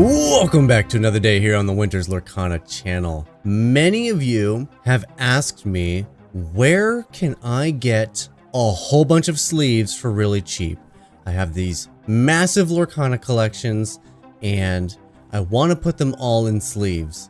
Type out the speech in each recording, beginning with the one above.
Welcome back to another day here on the Winter's Lorcana channel. Many of you have asked me, where can I get a whole bunch of sleeves for really cheap? I have these massive Lorcana collections and I want to put them all in sleeves.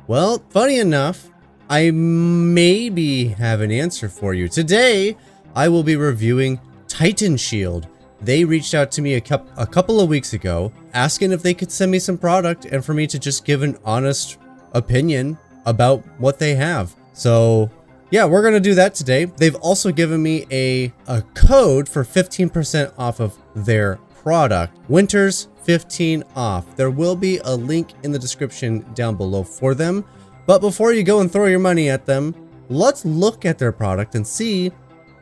Well, funny enough, I maybe have an answer for you. Today, I will be reviewing Titan Shield. They reached out to me a couple of weeks ago, asking if they could send me some product and for me to just give an honest opinion about what they have. So yeah, we're gonna do that today. They've also given me a code for 15% off of their product. Winter's 15 off. There will be a link in the description down below for them. But before you go and throw your money at them, let's look at their product and see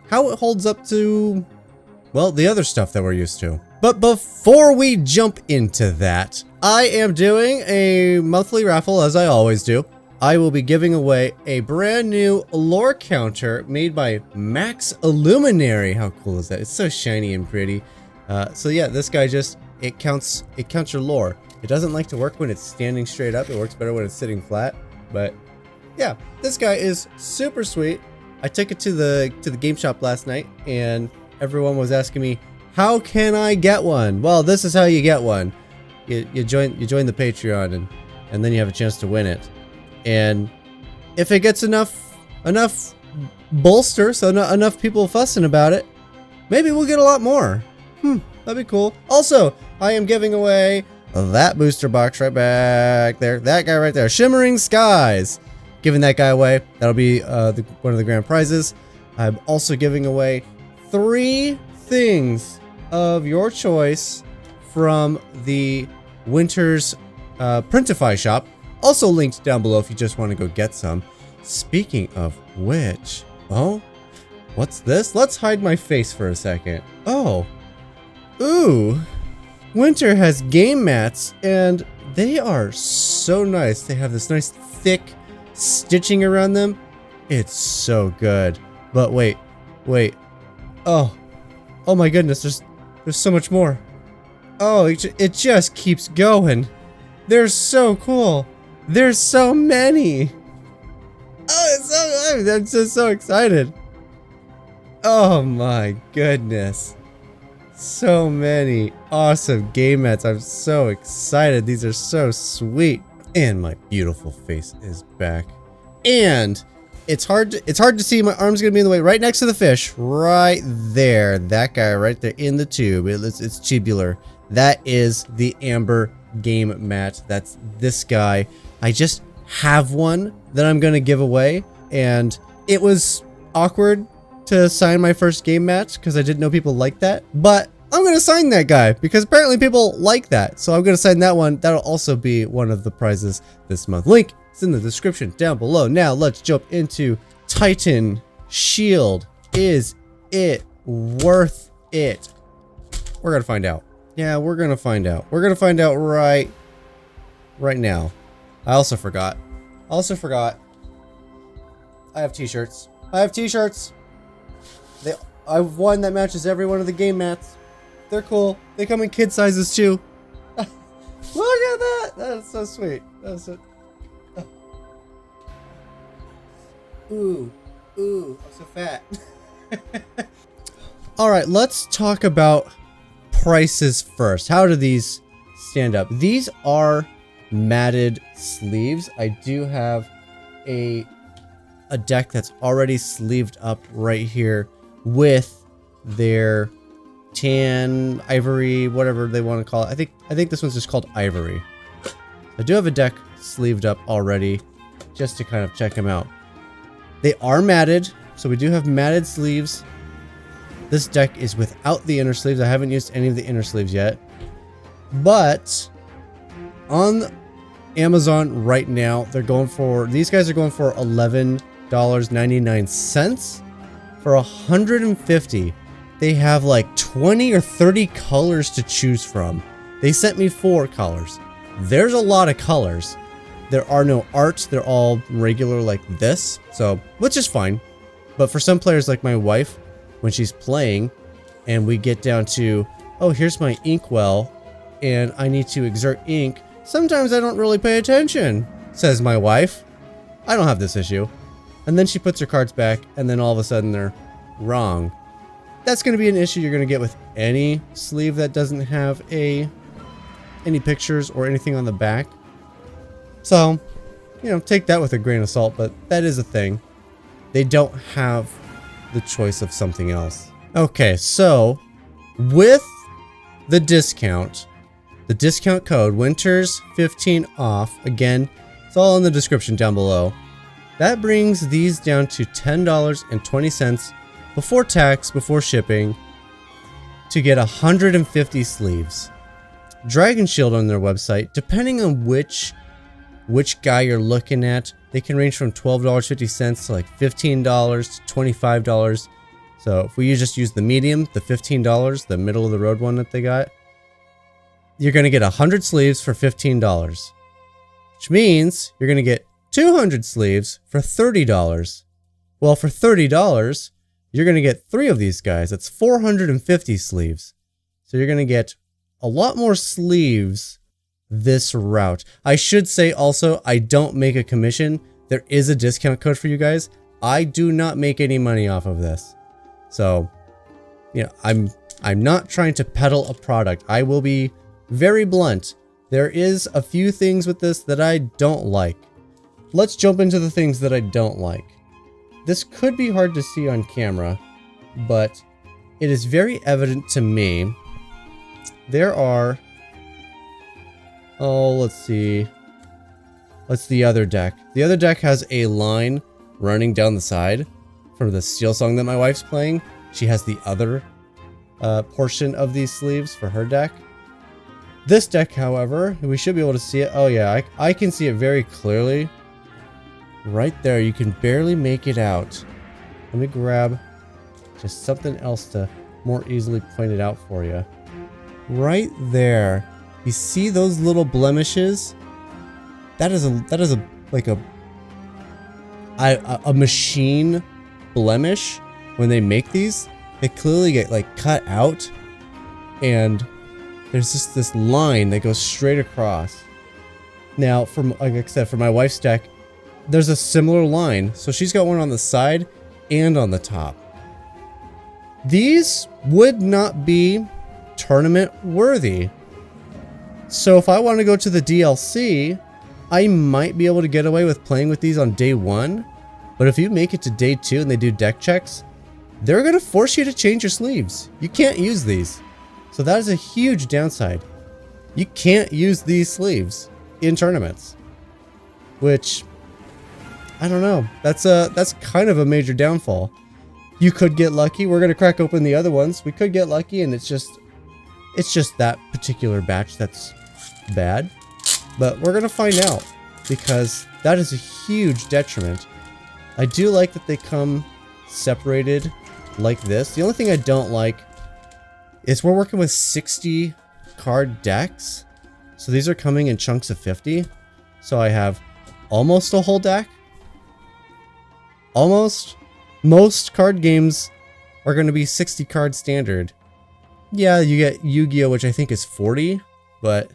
how it holds up to, well, the other stuff that we're used to. But before we jump into that, I am doing a monthly raffle as I always do. I will be giving away a brand new lore counter made by Max Illuminary. How cool is that? It's so shiny and pretty. So yeah, this guy just, it counts your lore. It doesn't like to work when it's standing straight up. It works better when it's sitting flat. But yeah, this guy is super sweet. I took it to the game shop last night and everyone was asking me, how can I get one? Well, this is how you get one. You join the Patreon and then you have a chance to win it. And if it gets enough bolster, so enough people fussing about it, maybe we'll get a lot more. That'd be cool. Also, I am giving away that booster box right back there. That guy right there, Shimmering Skies. Giving that guy away. That'll be one of the grand prizes. I'm also giving away 3 things of your choice from the Winter's Printify shop. Also linked down below if you just want to go get some. Speaking of which, oh, what's this? Let's hide my face for a second. Oh, ooh, Winter has game mats and they are so nice. They have this nice thick stitching around them. It's so good. But wait. Oh my goodness, there's so much more. Oh, it just keeps going. They're so cool. There's so many. Oh, I'm just so excited. Oh my goodness. So many awesome game mats. I'm so excited. These are so sweet. And my beautiful face is back. And it's hard to see. My arm's gonna be in the way. Right next to the fish. Right there. That guy right there in the tube. It's tubular. That is the Amber game mat. That's this guy. I just have one that I'm gonna give away. And it was awkward to sign my first game mat because I didn't know people liked that. But I'm gonna sign that guy because apparently people like that. So I'm gonna sign that one. That'll also be one of the prizes this month. Link is in the description down below. Now let's jump into Titan Shield. Is it worth it? We're gonna find out. Yeah, we're gonna find out. We're gonna find out right now. I also forgot. I have t-shirts. I have one that matches every one of the game mats. They're cool. They come in kid sizes too. Look at that. That's so sweet. That's so... Ooh, I'm so fat. All right, let's talk about prices first. How do these stand up? These are matted sleeves. I do have a deck that's already sleeved up right here with their tan, ivory, whatever they want to call it. I think this one's just called ivory. I do have a deck sleeved up already just to kind of check them out. They are matted, so we do have matted sleeves. This deck is without the inner sleeves. I haven't used any of the inner sleeves yet. But on Amazon right now, these guys are going for $11.99 for 150. They have like 20 or 30 colors to choose from. They sent me 4 colors. There's a lot of colors. There are no arts. They're all regular like this. So, which is fine. But for some players like my wife, when she's playing and we get down to, oh, here's my inkwell and I need to exert ink Sometimes I don't really pay attention, says my wife. I don't have this issue. And then she puts her cards back, and then all of a sudden they're wrong. That's going to be an issue you're going to get with any sleeve that doesn't have any pictures or anything on the back. So, you know, take that with a grain of salt, but that is a thing. They don't have the choice of something else. Okay, so with the discount code, Winters15 off, again, it's all in the description down below. That brings these down to $10.20 before tax, before shipping, to get 150 sleeves. Dragon Shield on their website, depending on which guy you're looking at, they can range from $12.50 to like $15 to $25. So if we just use the medium, the $15, the middle of the road one that they got, you're going to get 100 sleeves for $15, which means you're going to get 200 sleeves for $30. Well, for $30, you're going to get 3 of these guys. That's 450 sleeves. So you're going to get a lot more sleeves this route. I should say also, I don't make a commission. There is a discount code for you guys. I do not make any money off of this. So, you know, I'm not trying to peddle a product. I will be very blunt. There is a few things with this that I don't like. Let's jump into the things that I don't like. This could be hard to see on camera, but it is very evident to me. There are, oh, let's see. What's the other deck? The other deck has a line running down the side from the Steel Song that my wife's playing. She has the other portion of these sleeves for her deck. This deck, however, we should be able to see it. Oh yeah, I can see it very clearly. Right there, you can barely make it out. Let me grab just something else to more easily point it out for you. Right there, you see those little blemishes? That is like a machine blemish. When they make these, they clearly get like cut out, and there's just this line that goes straight across. Now, like I said, for my wife's deck, there's a similar line. So she's got one on the side and on the top. These would not be tournament worthy. So if I want to go to the DLC, I might be able to get away with playing with these on day 1. But if you make it to day 2 and they do deck checks, they're going to force you to change your sleeves. You can't use these. So that is a huge downside. You can't use these sleeves in tournaments, which, I don't know. That's kind of a major downfall. You could get lucky. We're gonna crack open the other ones. We could get lucky, and it's just that particular batch that's bad. But we're gonna find out, because that is a huge detriment. I do like that they come separated like this. The only thing I don't like is we're working with 60 card decks. So these are coming in chunks of 50. So I have almost a whole deck. Almost. Most card games are going to be 60 card standard. Yeah, you get Yu-Gi-Oh, which I think is 40, but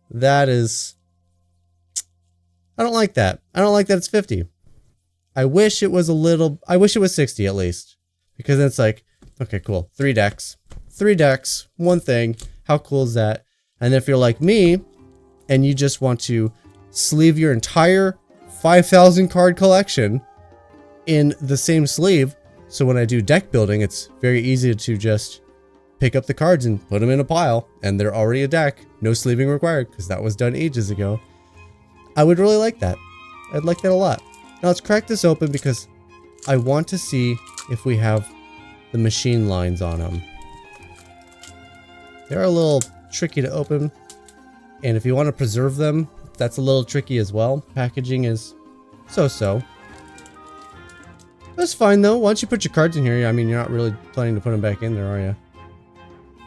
that is, I don't like that. I don't like that it's 50. I wish it was 60 at least, because then it's like, okay, cool. 3 decks, 1 thing. How cool is that? And if you're like me and you just want to sleeve your entire 5,000 card collection in the same sleeve, so when I do deck building, it's very easy to just pick up the cards and put them in a pile, and they're already a deck. No sleeving required, because that was done ages ago. I would really like that. I'd like that a lot. Now let's crack this open, because I want to see if we have the machine lines on them. They're a little tricky to open, and if you want to preserve them, that's a little tricky as well. Packaging is so-so. That's fine though. Once you put your cards in here, I mean, you're not really planning to put them back in there, are you?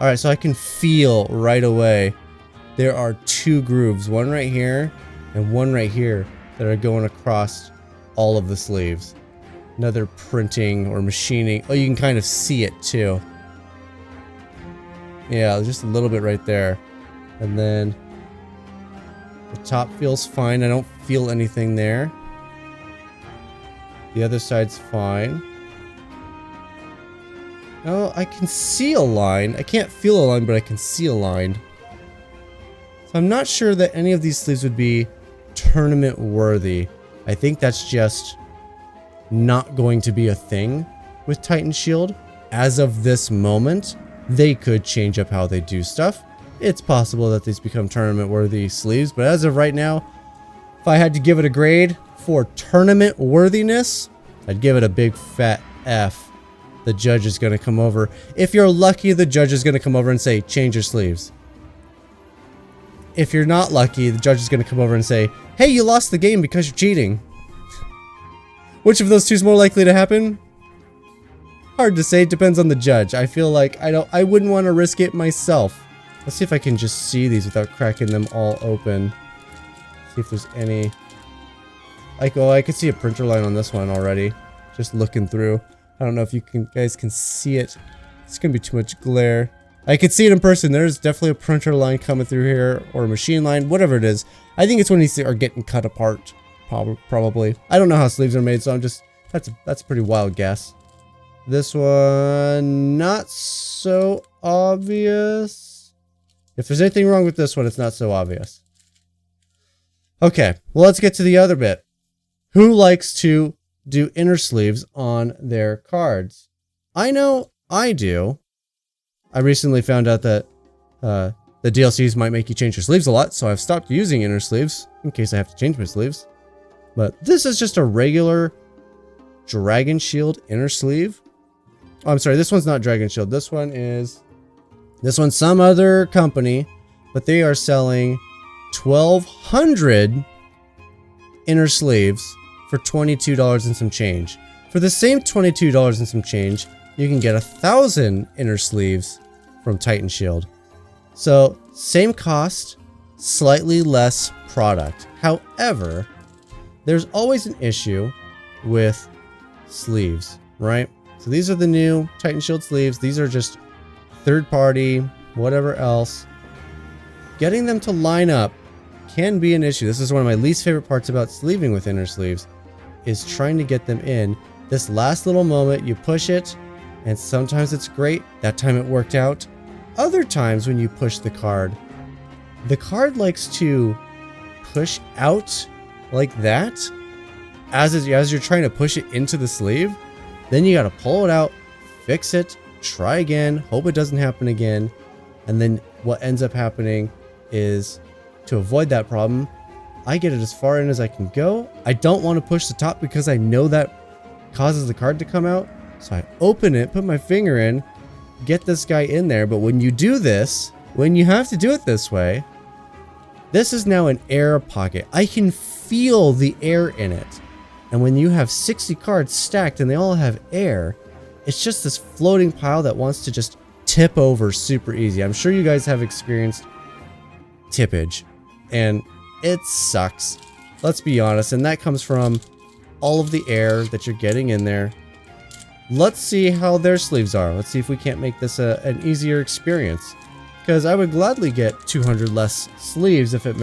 Alright, so I can feel right away there are 2 grooves, one right here and one right here, that are going across all of the sleeves. Another printing or machining. Oh, you can kind of see it too. Yeah, just a little bit right there. And then The top feels fine. I don't feel anything there. The other side's fine. Oh, I can see a line. I can't feel a line, but I can see a line. So I'm not sure that any of these sleeves would be tournament worthy. I think that's just not going to be a thing with Titan Shield. As of this moment, they could change up how they do stuff. It's possible that these become tournament worthy sleeves, but as of right now, if I had to give it a grade for tournament worthiness, I'd give it a big fat F. The judge is going to come over. If you're lucky, the judge is going to come over and say, change your sleeves. If you're not lucky, the judge is going to come over and say, hey, you lost the game because you're cheating. Which of those two is more likely to happen? Hard to say, depends on the judge. I feel like I wouldn't want to risk it myself. Let's see if I can just see these without cracking them all open. See if there's any. I can see a printer line on this one already. Just looking through. I don't know if you guys can see it. It's gonna be too much glare. I can see it in person. There's definitely a printer line coming through here, or a machine line, whatever it is. I think it's when these are getting cut apart. Probably. I don't know how sleeves are made, so I'm just that's a pretty wild guess. This one, not so obvious. If there's anything wrong with this one, it's not so obvious. Okay, well, let's get to the other bit. Who likes to do inner sleeves on their cards? I know I do. I recently found out that the DLCs might make you change your sleeves a lot, so I've stopped using inner sleeves in case I have to change my sleeves. But this is just a regular Dragon Shield inner sleeve. Oh, I'm sorry, this one's not Dragon Shield. This one's some other company, but they are selling 1,200 inner sleeves for $22 and some change. For the same $22 and some change, you can get 1,000 inner sleeves from Titan Shield. So, same cost, slightly less product. However, there's always an issue with sleeves, right? So these are the new Titan Shield sleeves. These are just third party, whatever else. Getting them to line up can be an issue. This is one of my least favorite parts about sleeving with inner sleeves, is trying to get them in. This last little moment, you push it, and sometimes it's great. That time it worked out. Other times when you push the card likes to push out like that as you're trying to push it into the sleeve. Then you got to pull it out, fix it, try again, hope it doesn't happen again. And then what ends up happening is, to avoid that problem, I get it as far in as I can go. I don't want to push the top because I know that causes the card to come out. So I open it, put my finger in, get this guy in there. But when you do this, when you have to do it this way, this is now an air pocket. I can feel the air in it. And when you have 60 cards stacked and they all have air, it's just this floating pile that wants to just tip over super easy. I'm sure you guys have experienced tippage, and it sucks. Let's be honest, and that comes from all of the air that you're getting in there. Let's see how their sleeves are. Let's see if we can't make this an easier experience. Because I would gladly get 200 less sleeves if it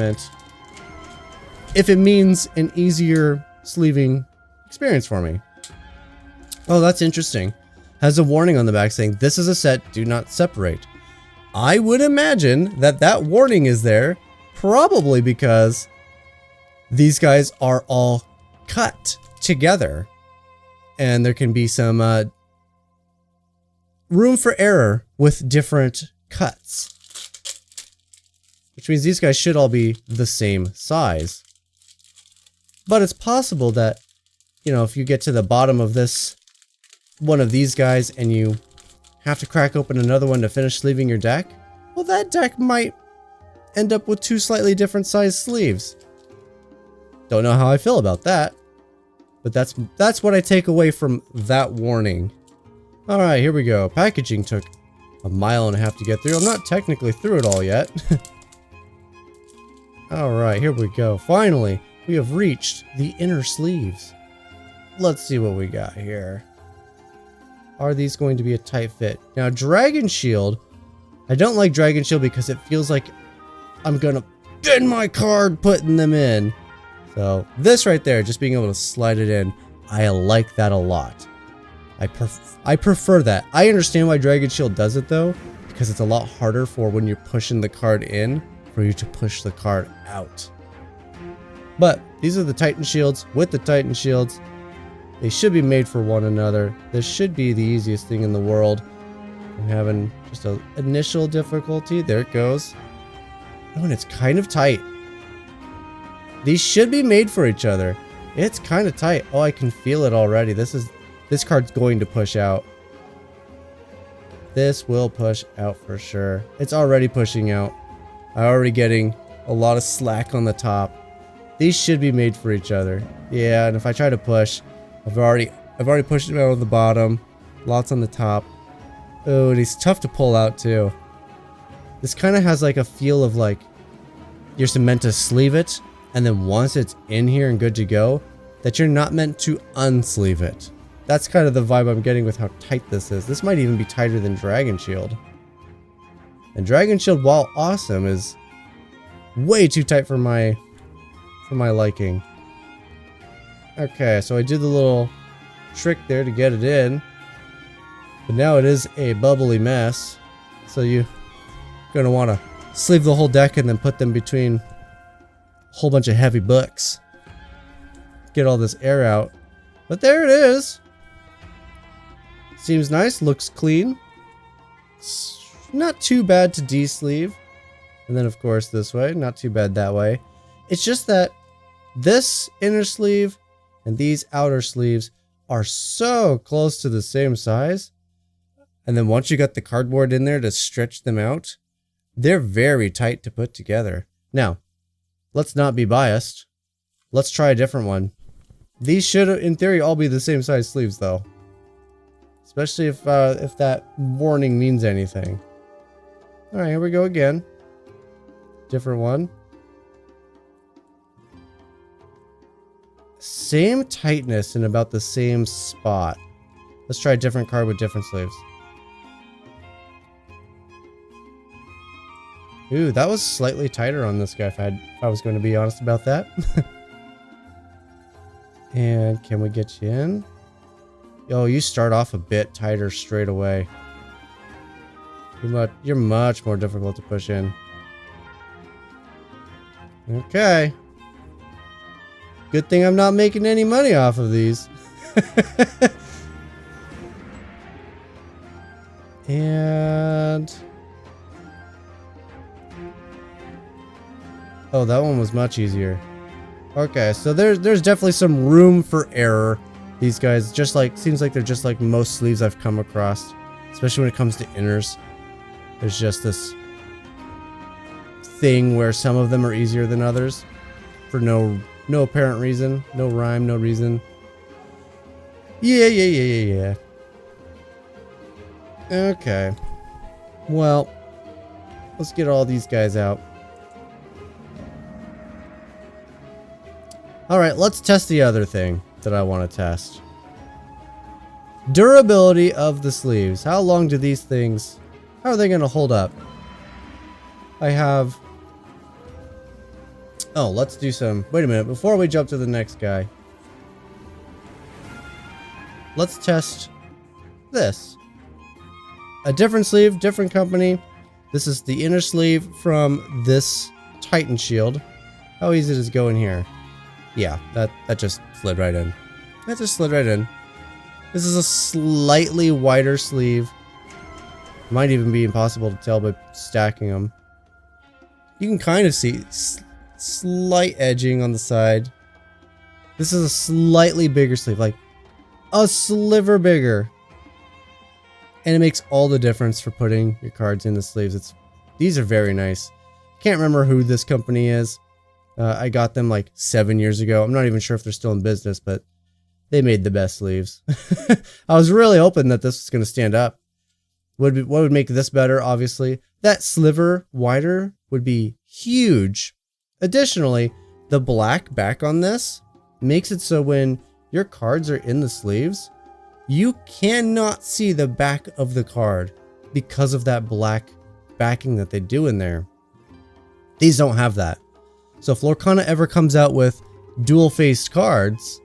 means an easier sleeving experience for me. Oh, that's interesting. Has a warning on the back saying, this is a set, do not separate. I would imagine that warning is there probably because these guys are all cut together. And there can be some room for error with different cuts. Which means these guys should all be the same size. But it's possible that, you know, if you get to the bottom of this, one of these guys, and you have to crack open another one to finish sleeving your deck, well, that deck might end up with two slightly different size sleeves. Don't know how I feel about that, but that's what I take away from that warning. All right, here we go. Packaging took a mile and a half to get through. I'm not technically through it all yet. All right, here we go. Finally, we have reached the inner sleeves. Let's see what we got here. Are these going to be a tight fit? Now, Dragon Shield, I don't like Dragon Shield because it feels like I'm gonna in my card, putting them in. So this right there, just being able to slide it in, I like that a lot. I prefer that. I understand why Dragon Shield does it though, because it's a lot harder for when you're pushing the card in for you to push the card out. But these are the Titan Shields with the Titan Shields. They should be made for one another. This should be the easiest thing in the world. I'm having just an initial difficulty. There it goes. Oh, and it's kind of tight. These should be made for each other. It's kind of tight. Oh, I can feel it already. This card's going to push out. This will push out for sure. It's already pushing out. I'm already getting a lot of slack on the top. These should be made for each other. Yeah, and if I try to push, I've already pushed it out on the bottom. Lots on the top. Oh, and he's tough to pull out too. This kind of has like a feel of like you're meant to sleeve it, and then once it's in here and good to go, that you're not meant to unsleeve it. That's kind of the vibe I'm getting with how tight this is. This might even be tighter than Dragon Shield. And Dragon Shield, while awesome, is way too tight for my liking. Okay, so I did the little trick there to get it in. But now it is a bubbly mess. So you're going to want to sleeve the whole deck and then put them between a whole bunch of heavy books. Get all this air out. But there it is. Seems nice, looks clean. It's not too bad to de-sleeve. And then of course this way, not too bad that way. It's just that this inner sleeve and these outer sleeves are so close to the same size. And then once you got the cardboard in there to stretch them out, they're very tight to put together. Now, let's not be biased. Let's try a different one. These should, in theory, all be the same size sleeves though. Especially if that warning means anything. Alright, here we go again. Different one. Same tightness in about the same spot. Let's try a different card with different sleeves. Ooh, that was slightly tighter on this guy if I was going to be honest about that. And can we get you in? Oh, you start off a bit tighter straight away. You're much more difficult to push in. Okay. Good thing I'm not making any money off of these. And... oh, that one was much easier. Okay, so there's definitely some room for error. These guys seems like they're just like most sleeves I've come across, especially when it comes to inners. There's just this thing where some of them are easier than others for no apparent reason, no rhyme, no reason. Yeah. Okay. Well, let's get all these guys out. Alright, let's test the other thing that I want to test. Durability of the sleeves. How long do these things... how are they going to hold up? I have... oh, let's do some... wait a minute, before we jump to the next guy. Let's test this. A different sleeve, different company. This is the inner sleeve from this Titan Shield. How easy does it go in here? Yeah, that just slid right in. That just slid right in. This is a slightly wider sleeve. Might even be impossible to tell by stacking them. You can kind of see slight edging on the side. This is a slightly bigger sleeve, like a sliver bigger. And it makes all the difference for putting your cards in the sleeves. These are very nice. Can't remember who this company is. I got them like 7 years ago. I'm not even sure if they're still in business, but they made the best sleeves. I was really hoping that this was going to stand up. What would make this better, obviously? That sliver wider would be huge. Additionally, the black back on this makes it so when your cards are in the sleeves, you cannot see the back of the card because of that black backing that they do in there. These don't have that. So if Lorcana ever comes out with dual-faced cards,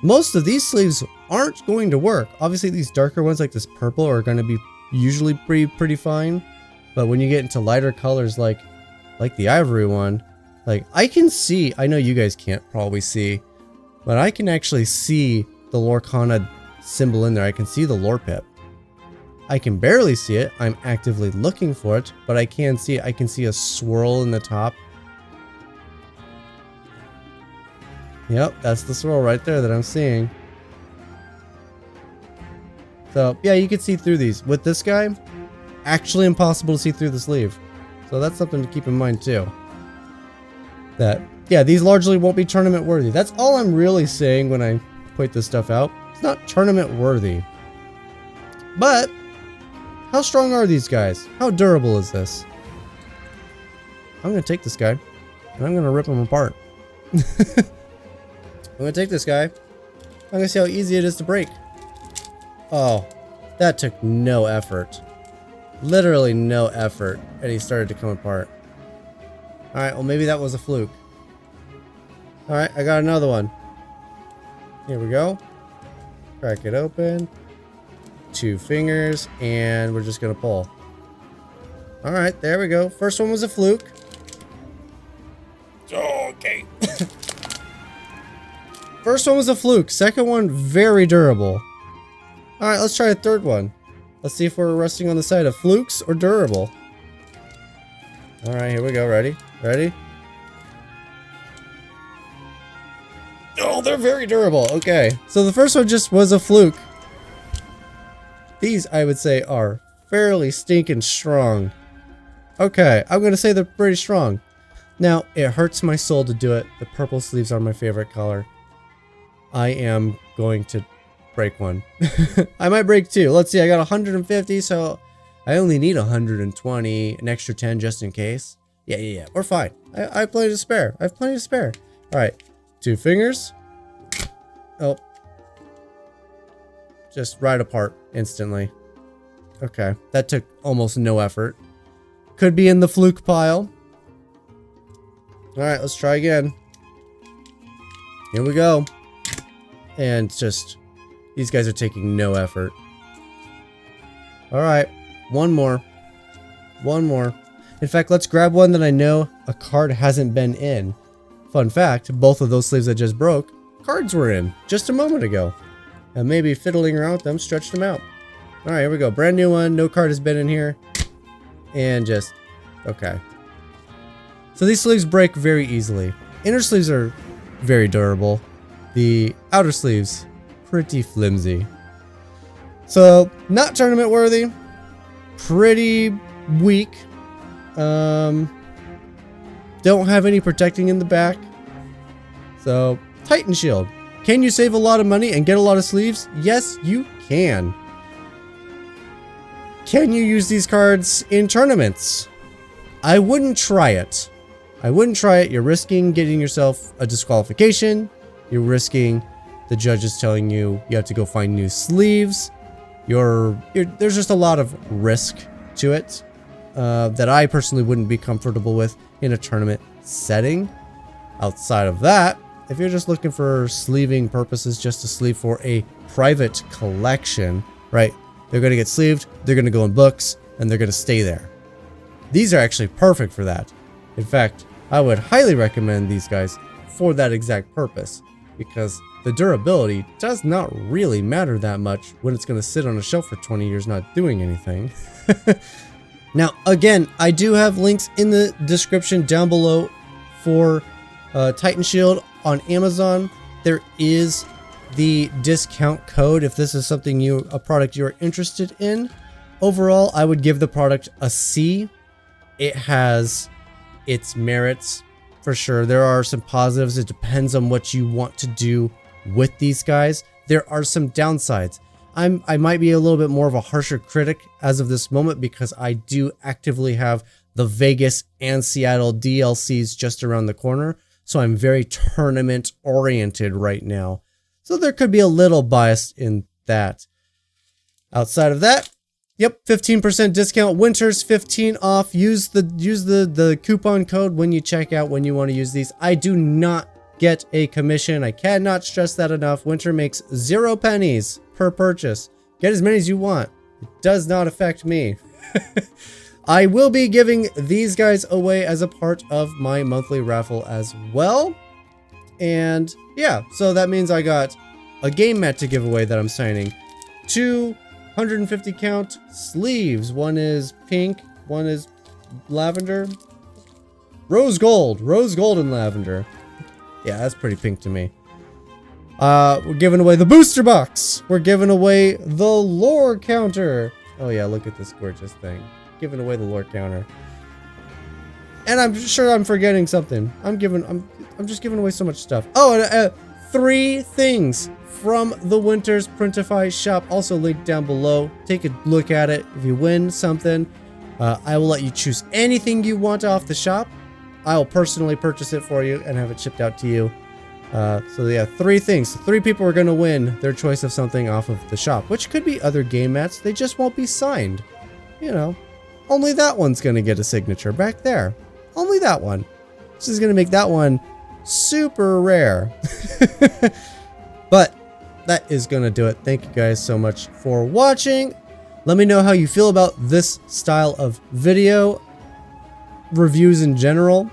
most of these sleeves aren't going to work. Obviously, these darker ones like this purple are going to be usually pretty fine. But when you get into lighter colors like the ivory one, like I can see, I know you guys can't probably see, but I can actually see the Lorcana symbol in there. I can see the lore pip. I can barely see it. I'm actively looking for it, but I can see it. I can see a swirl in the top. Yep, that's the swirl right there that I'm seeing. So yeah, you can see through these. With this guy, actually impossible to see through the sleeve. So that's something to keep in mind too. That, yeah, these largely won't be tournament worthy. That's all I'm really saying when I point this stuff out. It's not tournament worthy. But how strong are these guys? How durable is this? I'm gonna take this guy and I'm gonna rip him apart. I'm gonna take this guy. I'm gonna see how easy it is to break. Oh, that took no effort. Literally no effort. And he started to come apart. Alright, well maybe that was a fluke. Alright, I got another one. Here we go. Crack it open. 2 fingers, and we're just gonna pull. Alright, there we go. First one was a fluke. Okay. First one was a fluke. Second one, very durable. Alright, let's try a third one. Let's see if we're resting on the side of flukes or durable. Alright, here we go. Ready? Ready? Oh, they're very durable. Okay. So the first one just was a fluke. These, I would say, are fairly stinking strong. Okay, I'm going to say they're pretty strong. Now, it hurts my soul to do it. The purple sleeves are my favorite color. I am going to break one. I might break 2. Let's see, I got 150, so I only need 120, an extra 10 just in case. Yeah, we're fine. I have plenty to spare. I have plenty to spare. Alright, 2 fingers. Oh. Just right apart instantly. Okay, that took almost no effort. Could be in the fluke pile. Alright, let's try again. Here we go. And just, these guys are taking no effort. Alright, one more. One more. In fact, let's grab one that I know a card hasn't been in. Fun fact, both of those sleeves I just broke, cards were in just a moment ago. And maybe fiddling around with them stretched them out. Alright, here we go. Brand new one. No card has been in here. And just, okay. So these sleeves break very easily. Inner sleeves are very durable. The outer sleeves, pretty flimsy. So, not tournament worthy. Pretty weak. Don't have any protecting in the back. So, Titan Shield. Can you save a lot of money and get a lot of sleeves? Yes, you can. Can you use these cards in tournaments? I wouldn't try it. I wouldn't try it. You're risking getting yourself a disqualification. You're risking the judges telling you you have to go find new sleeves. There's just a lot of risk to it that I personally wouldn't be comfortable with in a tournament setting. Outside of that, if you're just looking for sleeving purposes, just to sleeve for a private collection, right? They're going to get sleeved, they're going to go in books, and they're going to stay there. These are actually perfect for that. In fact, I would highly recommend these guys for that exact purpose, because the durability does not really matter that much when it's going to sit on a shelf for 20 years not doing anything. Now, again, I do have links in the description down below for Titan Shield on Amazon. There is the discount code if this is something a product you're interested in. Overall, I would give the product a C. It has its merits for sure. There are some positives. It depends on what you want to do with these guys. There are some downsides. I might be a little bit more of a harsher critic as of this moment because I do actively have the Vegas and Seattle DLCs just around the corner. So I'm very tournament oriented right now. So there could be a little bias in that. Outside of that, Yep, 15% discount. Winters 15 off. Use the coupon code when you check out when you want to use these. I do not get a commission. I cannot stress that enough. Winter makes 0 pennies per purchase. Get as many as you want. It does not affect me. I will be giving these guys away as a part of my monthly raffle as well. And yeah, so that means I got a game mat to give away that I'm signing. 250 count sleeves. One is pink, one is lavender. Rose gold and lavender. Yeah, that's pretty pink to me. We're giving away the booster box. We're giving away the lore counter. Oh yeah, look at this gorgeous thing. Giving away the lore counter. And I'm sure I'm forgetting something. I'm just giving away so much stuff. Oh, and 3 things from the Winters Printify shop, also linked down below. Take a look at it. If you win something, I will let you choose anything you want off the shop. I will personally purchase it for you and have it shipped out to you. So yeah, 3 things. 3 people are going to win their choice of something off of the shop, which could be other game mats. They just won't be signed. You know, only that one's going to get a signature back there. Only that one. This is going to make that one super rare. But that is going to do it. Thank you guys so much for watching. Let me know how you feel about this style of video reviews in general.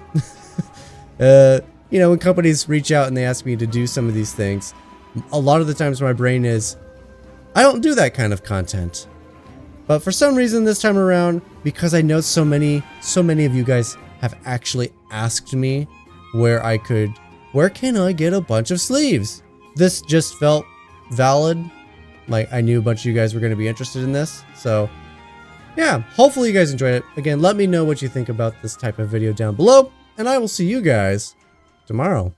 You know, when companies reach out and they ask me to do some of these things, a lot of the times my brain is, I don't do that kind of content. But for some reason this time around, because I know so many of you guys have actually asked me where can I get a bunch of sleeves? This just felt valid. Like, I knew a bunch of you guys were going to be interested in this. So yeah, hopefully you guys enjoyed it. Again, let me know what you think about this type of video down below, and I will see you guys tomorrow.